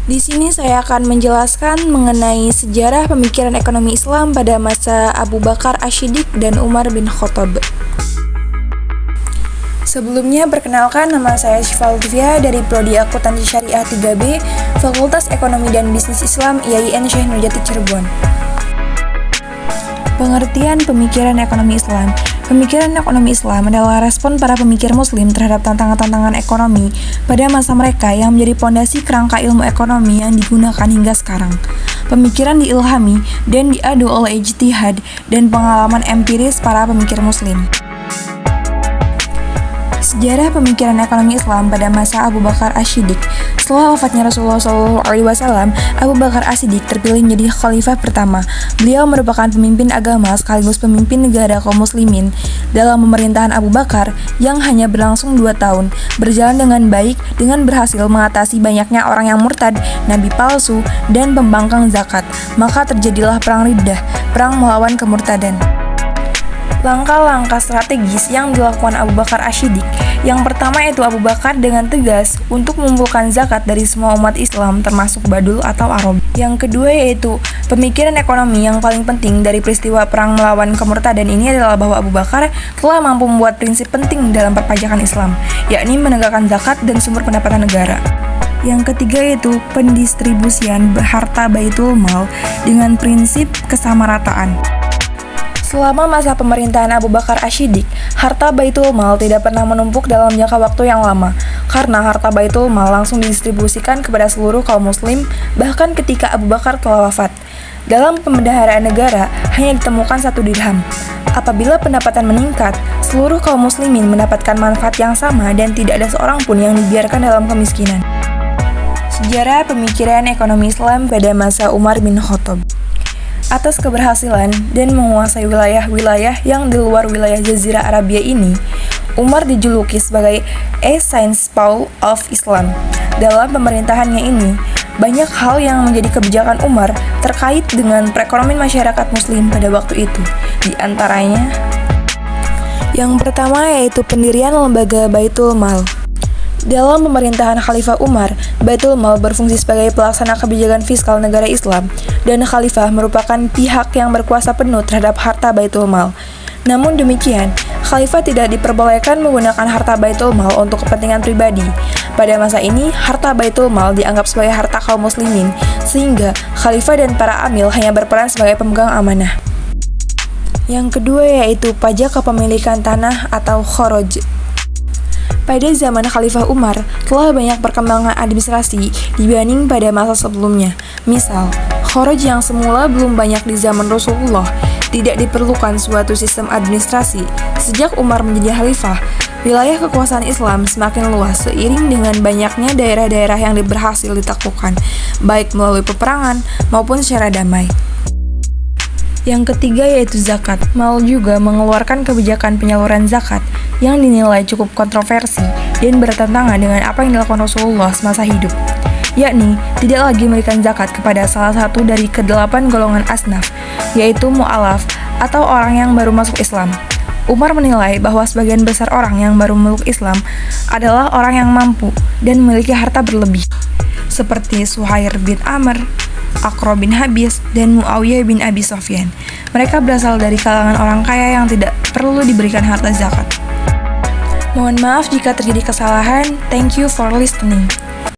Di sini saya akan menjelaskan mengenai sejarah pemikiran ekonomi Islam pada masa Abu Bakar Ash-Shiddiq dan Umar bin Khattab. Sebelumnya, perkenalkan, nama saya Syifa Lutfia dari Prodi Akuntansi Syariah 3B, Fakultas Ekonomi dan Bisnis Islam IAIN Syekh Nurjati Cirebon. Pengertian pemikiran ekonomi Islam. Pemikiran ekonomi Islam adalah respon para pemikir muslim terhadap tantangan-tantangan ekonomi pada masa mereka yang menjadi pondasi kerangka ilmu ekonomi yang digunakan hingga sekarang. Pemikiran diilhami dan diadu oleh ijtihad dan pengalaman empiris para pemikir muslim. Sejarah pemikiran ekonomi Islam pada masa Abu Bakar Ash-Shiddiq. Setelah wafatnya Rasulullah SAW, Abu Bakar Ash-Shiddiq terpilih menjadi khalifah pertama. Beliau merupakan pemimpin agama sekaligus pemimpin negara kaum muslimin. Dalam pemerintahan Abu Bakar yang hanya berlangsung 2 tahun, berjalan dengan baik dengan berhasil mengatasi banyaknya orang yang murtad, nabi palsu, dan pembangkang zakat. Maka terjadilah perang Riddah, perang melawan kemurtadan. Langkah-langkah strategis yang dilakukan Abu Bakar Ash-Shiddiq. Yang pertama yaitu Abu Bakar dengan tegas untuk mengumpulkan zakat dari semua umat Islam termasuk Badul atau Arab. Yang kedua yaitu pemikiran ekonomi yang paling penting dari peristiwa perang melawan kemurtadan ini adalah bahwa Abu Bakar telah mampu membuat prinsip penting dalam perpajakan Islam, yakni menegakkan zakat dan sumber pendapatan negara. Yang ketiga yaitu pendistribusian harta Baitul Mal dengan prinsip kesamarataan. Selama masa pemerintahan Abu Bakar Ash-Shiddiq, harta Baitul Mal tidak pernah menumpuk dalam jangka waktu yang lama, karena harta Baitul Mal langsung didistribusikan kepada seluruh kaum muslim, bahkan ketika Abu Bakar telah wafat. Dalam pembendaharaan negara, hanya ditemukan 1 dirham. Apabila pendapatan meningkat, seluruh kaum muslimin mendapatkan manfaat yang sama dan tidak ada seorang pun yang dibiarkan dalam kemiskinan. Sejarah pemikiran ekonomi Islam pada masa Umar bin Khattab. Atas keberhasilan dan menguasai wilayah-wilayah yang di luar wilayah Jazirah Arabia ini, Umar dijuluki sebagai a Saint Paul of Islam. Dalam pemerintahannya ini, banyak hal yang menjadi kebijakan Umar terkait dengan perekonomian masyarakat muslim pada waktu itu. Di antaranya, yang pertama yaitu pendirian lembaga Baitul Mal. Dalam pemerintahan Khalifah Umar, Baitul Mal berfungsi sebagai pelaksana kebijakan fiskal negara Islam, dan Khalifah merupakan pihak yang berkuasa penuh terhadap harta Baitul Mal. Namun demikian, Khalifah tidak diperbolehkan menggunakan harta Baitul Mal untuk kepentingan pribadi. Pada masa ini, harta Baitul Mal dianggap sebagai harta kaum muslimin, sehingga Khalifah dan para amil hanya berperan sebagai pemegang amanah. Yang kedua yaitu pajak kepemilikan tanah atau kharaj. Pada zaman Khalifah Umar, telah banyak perkembangan administrasi dibanding pada masa sebelumnya. Misal, kharaj yang semula belum banyak di zaman Rasulullah, tidak diperlukan suatu sistem administrasi. Sejak Umar menjadi khalifah, wilayah kekuasaan Islam semakin luas seiring dengan banyaknya daerah-daerah yang berhasil ditaklukkan, baik melalui peperangan maupun secara damai. Yang ketiga yaitu zakat. Mal juga mengeluarkan kebijakan penyaluran zakat yang dinilai cukup kontroversi dan bertentangan dengan apa yang dilakukan Rasulullah semasa hidup, yakni tidak lagi memberikan zakat kepada salah satu dari ke-8 golongan asnaf, yaitu mu'alaf atau orang yang baru masuk Islam. Umar menilai bahwa sebagian besar orang yang baru memeluk Islam adalah orang yang mampu dan memiliki harta berlebih, seperti Suhair bin Amr, Aqra bin Habis, dan Muawiyah bin Abi Sufyan. Mereka berasal dari kalangan orang kaya yang tidak perlu diberikan harta zakat. Mohon maaf jika terjadi kesalahan. Thank you for listening.